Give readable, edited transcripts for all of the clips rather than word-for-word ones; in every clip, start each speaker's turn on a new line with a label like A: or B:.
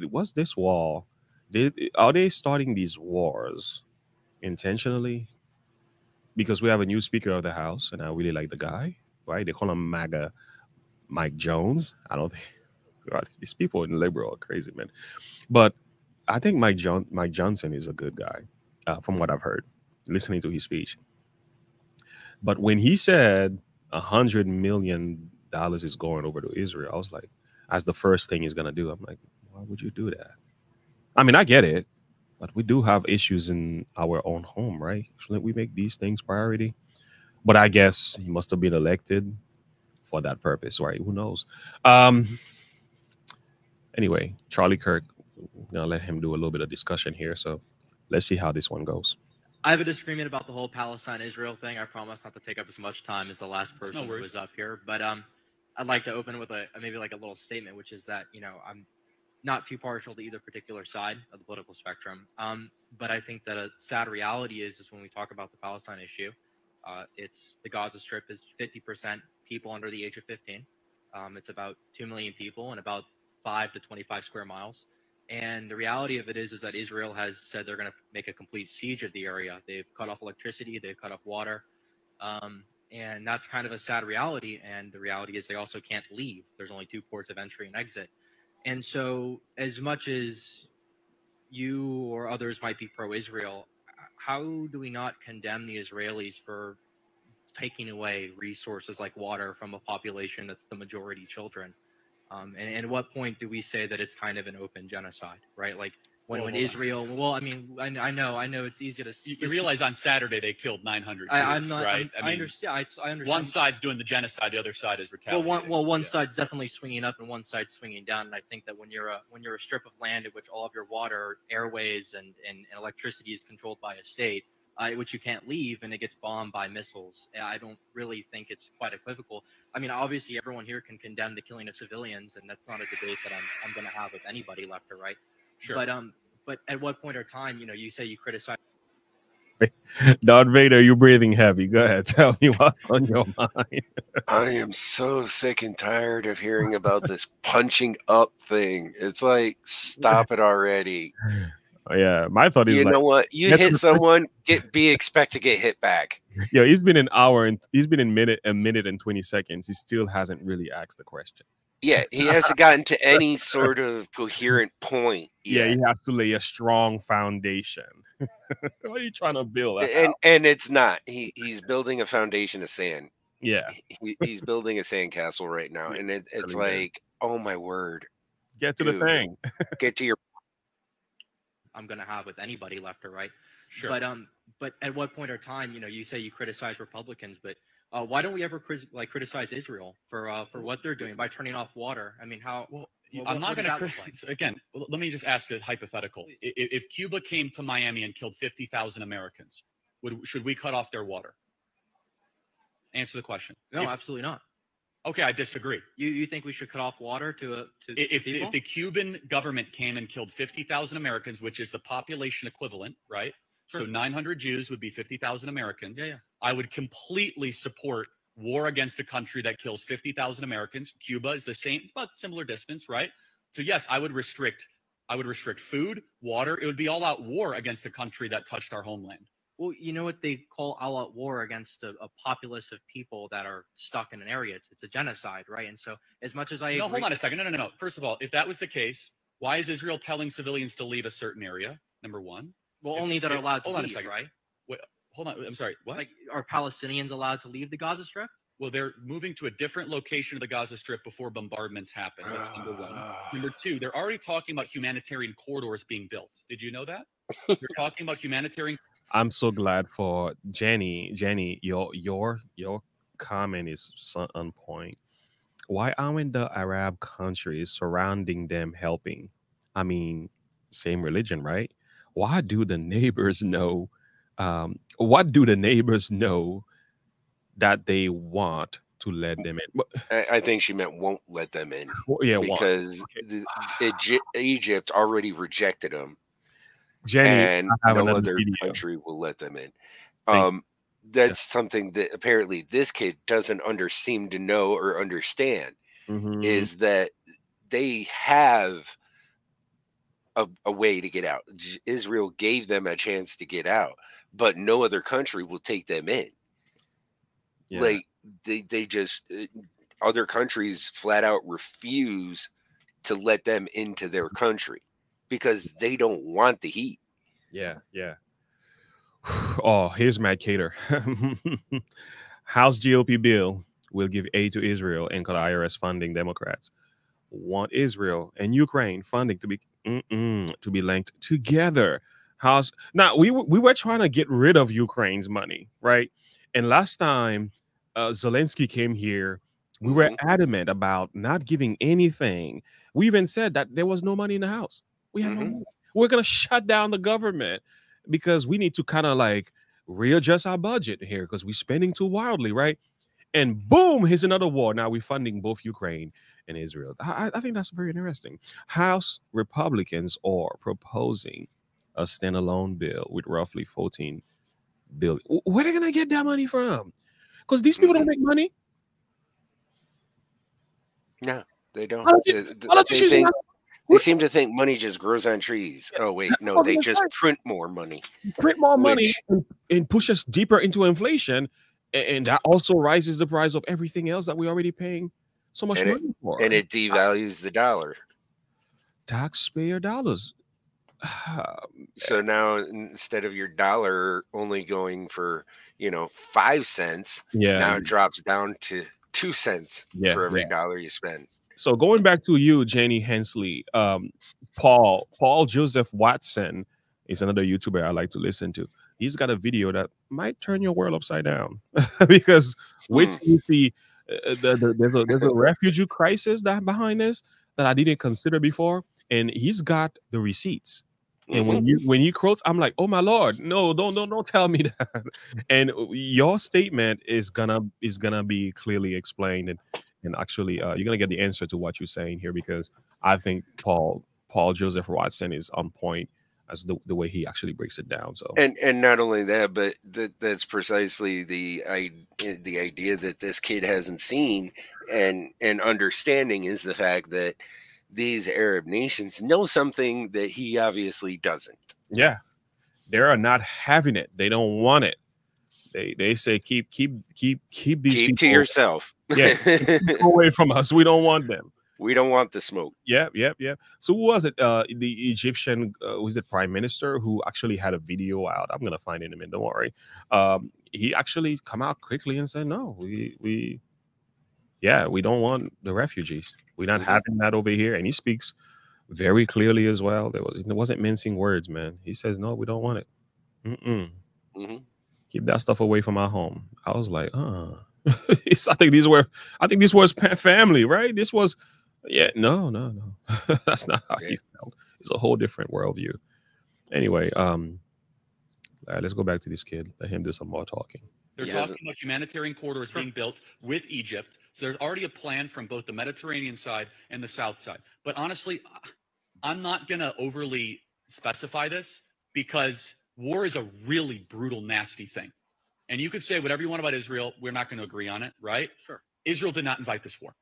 A: what's this war? Are they starting these wars intentionally? Because we have a new Speaker of the House, and I really like the guy. Right? They call him MAGA Mike Jones. I don't think God, these people in liberal are crazy, man. But I think Mike Johnson is a good guy, from what I've heard, listening to his speech. But when he said $100 million is going over to Israel, I was like, as the first thing he's gonna do. I'm like, why would you do that? I mean, I get it, but we do have issues in our own home, right? Shouldn't we make these things priority? But I guess he must have been elected for that purpose, right? Who knows? Um, anyway, Charlie Kirk, gonna let him do a little bit of discussion here. So let's see how this one goes.
B: I have a disagreement about the whole Palestine-Israel thing. I promise not to take up as much time as the last person who was up here. But I'd like to open with maybe like a little statement, which is that, I'm not too partial to either particular side of the political spectrum. But I think that a sad reality is when we talk about the Palestine issue, it's the Gaza Strip is 50% people under the age of 15. It's about 2 million people and about 5 to 25 square miles. And the reality of it is that Israel has said they're going to make a complete siege of the area. They've cut off electricity, they've cut off water, and that's kind of a sad reality. And the reality is they also can't leave. There's only 2 ports of entry and exit. And so, as much as you or others might be pro-Israel, how do we not condemn the Israelis for taking away resources like water from a population that's the majority children? And at what point do we say that it's kind of an open genocide, right? Like when Israel, well, I mean, I know it's easy to.
C: You realize on Saturday they killed 900 Jews,
B: I'm not,
C: right?
B: I understand. I understand.
C: One side's doing the genocide, the other side is retaliating.
B: One side's definitely swinging up and one side's swinging down. And I think that when you're a strip of land in which all of your water, airways, and electricity is controlled by a state, which you can't leave, and it gets bombed by missiles, I don't really think it's quite equivocal. I mean, obviously, everyone here can condemn the killing of civilians, and that's not a debate that I'm going to have with anybody, left or right.
C: Sure.
B: But at what point or time, you say you criticize.
A: Darth Vader, you're breathing heavy. Go ahead, tell me what's on your mind.
D: I am so sick and tired of hearing about this punching up thing. It's like, stop it already.
A: Yeah, my thought is,
D: you know what? You hit someone, expect to get hit back.
A: Yeah, he's been an hour and he's been in a minute and 20 seconds. He still hasn't really asked the question.
D: Yeah, he hasn't gotten to any sort of coherent point
A: yet.
D: Yeah,
A: he has to lay a strong foundation. What are you trying to build?
D: And it's not. He's building a foundation of sand.
A: Yeah,
D: he's building a sandcastle right now, and it's like, oh my word!
A: Get to the thing.
D: Get to your.
B: I'm going to have with anybody, left or right.
C: Sure.
B: But at what point or time, you say you criticize Republicans, but why don't we ever criticize Israel for what they're doing by turning off water? I mean, how?
C: Well, I'm not going to criticize. Again, let me just ask a hypothetical. If Cuba came to Miami and killed 50,000 Americans, should we cut off their water? Answer the question.
B: No, absolutely not.
C: Okay, I disagree.
B: You think we should cut off water to
C: if the Cuban government came and killed 50,000 Americans, which is the population equivalent, right? Sure. So 900 Jews would be 50,000 Americans.
B: Yeah.
C: I would completely support war against a country that kills 50,000 Americans. Cuba is the same, but similar distance, right? So yes, I would restrict food, water. It would be all out war against a country that touched our homeland.
B: Well, you know what they call all-out war against a populace of people that are stuck in an area? It's a genocide, right? And so, as much as I agree...
C: hold on a second. No. First of all, if that was the case, why is Israel telling civilians to leave a certain area? Number one.
B: Well, only that are allowed to leave,
C: hold on a second.
B: Right?
C: Wait, hold on. I'm sorry. What?
B: Like, are Palestinians allowed to leave the Gaza Strip?
C: Well, they're moving to a different location of the Gaza Strip before bombardments happen. That's number one. Number two, they're already talking about humanitarian corridors being built. Did you know that? They're talking about humanitarian.
A: I'm so glad for Jenny. Jenny, your comment is so on point. Why aren't the Arab countries surrounding them helping? I mean, same religion, right? Why do the neighbors know? What do the neighbors know that they want to let them in?
D: I think she meant won't let them in.
A: Well, yeah,
D: because Egypt already rejected them.
A: Jenny,
D: and no other country will let them in. That's something that apparently this kid doesn't seem to know or understand, is that they have a way to get out. Israel gave them a chance to get out, but no other country will take them in. Yeah. Like they just other countries flat out refuse to let them into their country because they don't want the heat.
A: Yeah, yeah. Oh, here's Matt Cater. House GOP bill will give aid to Israel and cut IRS funding. Democrats want Israel and Ukraine funding to be linked together. House now we were trying to get rid of Ukraine's money, right? And last time Zelensky came here, we were adamant about not giving anything. We even said that there was no money in the house. We had no money. We're gonna shut down the government because we need to kind of like readjust our budget here because we're spending too wildly, right? And boom, here's another war. Now we're funding both Ukraine and Israel. I think that's very interesting. House Republicans are proposing a standalone bill with roughly 14 billion. Where are they gonna get that money from? Because these people don't make money.
D: No, they don't. They seem to think money just grows on trees. Oh, wait. No, they just print more money.
A: Print more money and push us deeper into inflation. And that also rises the price of everything else that we're already paying so much money for.
D: And it devalues the dollar.
A: Taxpayer dollars.
D: So now instead of your dollar only going for, 5 cents, now it drops down to 2 cents for every dollar you spend.
A: So going back to you, Janie Hensley, Paul Joseph Watson is another YouTuber I like to listen to. He's got a video that might turn your world upside down because wait till you see there's a refugee crisis that behind this that I didn't consider before, and he's got the receipts. And when you quotes, I'm like, oh my Lord, no, don't tell me that. And your statement is gonna be clearly explained, and actually you're gonna get the answer to what you're saying here, because I think Paul Joseph Watson is on point as the way he actually breaks it down. So
D: and not only that, but that's precisely the idea that this kid hasn't seen and understanding is the fact that these Arab nations know something that he obviously doesn't.
A: Yeah, they are not having it. They don't want it. They say keep these people
D: to yourself.
A: Yeah, keep away from us. We don't want them.
D: We don't want the smoke.
A: Yep. So who was it? The Egyptian was it prime minister who actually had a video out? I'm gonna find it in a minute. Don't worry. He actually come out quickly and said, no, we don't want the refugees. We're not having that over here. And he speaks very clearly as well. There wasn't mincing words, man. He says, no, we don't want it. Keep that stuff away from our home. I was like, I think this was family, right? This was, no. That's not how he felt. It's a whole different worldview. Anyway, let's go back to this kid. Let him do some more talking.
C: They're talking about humanitarian corridors being built with Egypt. So there's already a plan from both the Mediterranean side and the south side. But honestly, I'm not going to overly specify this because war is a really brutal, nasty thing. And you could say whatever you want about Israel. We're not going to agree on it, right?
B: Sure.
C: Israel did not invite this war.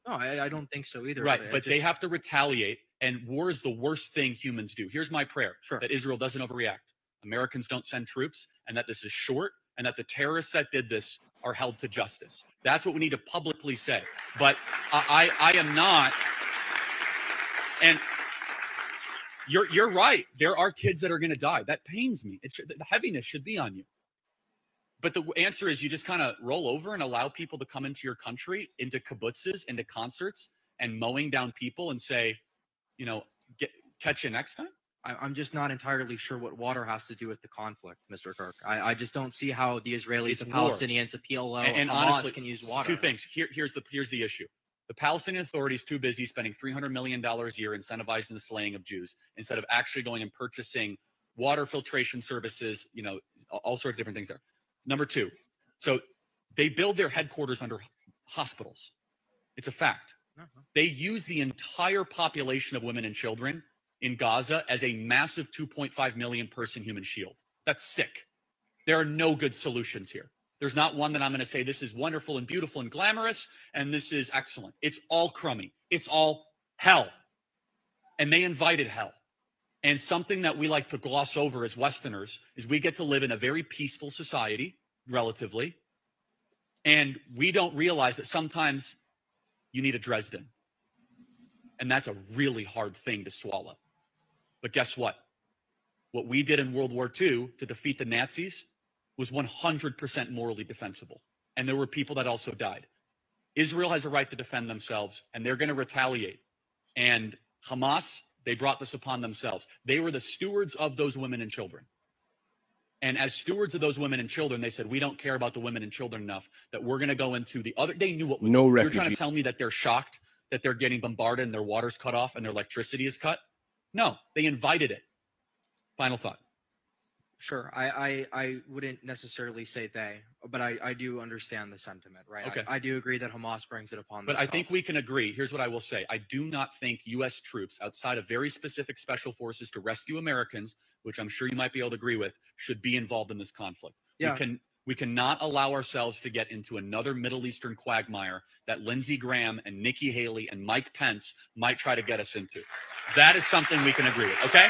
B: No, I don't think so either.
C: Right. But they have to retaliate. And war is the worst thing humans do. Here's my prayer.
B: Sure.
C: That Israel doesn't overreact. Americans don't send troops, and that this is short, and that the terrorists that did this are held to justice. That's what we need to publicly say. But I am not. And you're right. There are kids that are going to die. That pains me. The heaviness should be on you. But the answer is you just kind of roll over and allow people to come into your country, into kibbutzes, into concerts, and mowing down people and say, catch you next time.
B: I'm just not entirely sure what water has to do with the conflict, Mr. Kirk. I just don't see how the Israelis, the Palestinians, the PLO, and Hamas honestly, can use water.
C: Two things. Here's the issue. The Palestinian Authority is too busy spending $300 million a year incentivizing the slaying of Jews instead of actually going and purchasing water filtration services, all sorts of different things there. Number two, so they build their headquarters under hospitals. It's a fact. They use the entire population of women and children in Gaza as a massive 2.5 million person human shield. That's sick. There are no good solutions here. There's not one that I'm going to say this is wonderful and beautiful and glamorous and this is excellent. It's all crummy. It's all hell. And they invited hell. And something that we like to gloss over as Westerners is we get to live in a very peaceful society, relatively. And we don't realize that sometimes you need a Dresden. And that's a really hard thing to swallow. But guess what? What we did in World War II to defeat the Nazis was 100% morally defensible. And there were people that also died. Israel has a right to defend themselves, and they're going to retaliate. And Hamas, they brought this upon themselves. They were the stewards of those women and children. And as stewards of those women and children, they said, we don't care about the women and children enough that we're going to go into the other. They knew what was.
A: No
C: You're
A: refugee.
C: trying to tell me that they're shocked that they're getting bombarded and their water's cut off and their electricity is cut? No, they invited it. Final thought.
B: Sure. I wouldn't necessarily say they, but I do understand the sentiment, right?
C: Okay.
B: I do agree that Hamas brings it upon
C: But
B: themselves.
C: I think we can agree. Here's what I will say. I do not think U.S. troops outside of very specific special forces to rescue Americans, which I'm sure you might be able to agree with, should be involved in this conflict.
B: Yeah.
C: We cannot allow ourselves to get into another Middle Eastern quagmire that Lindsey Graham and Nikki Haley and Mike Pence might try to get us into. That is something we can agree with, okay?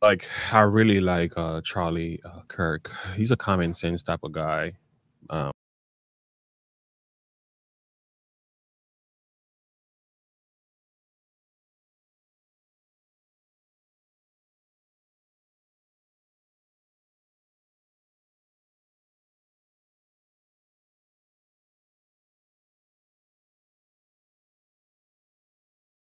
A: Like, I really like Charlie Kirk. He's a common sense type of guy.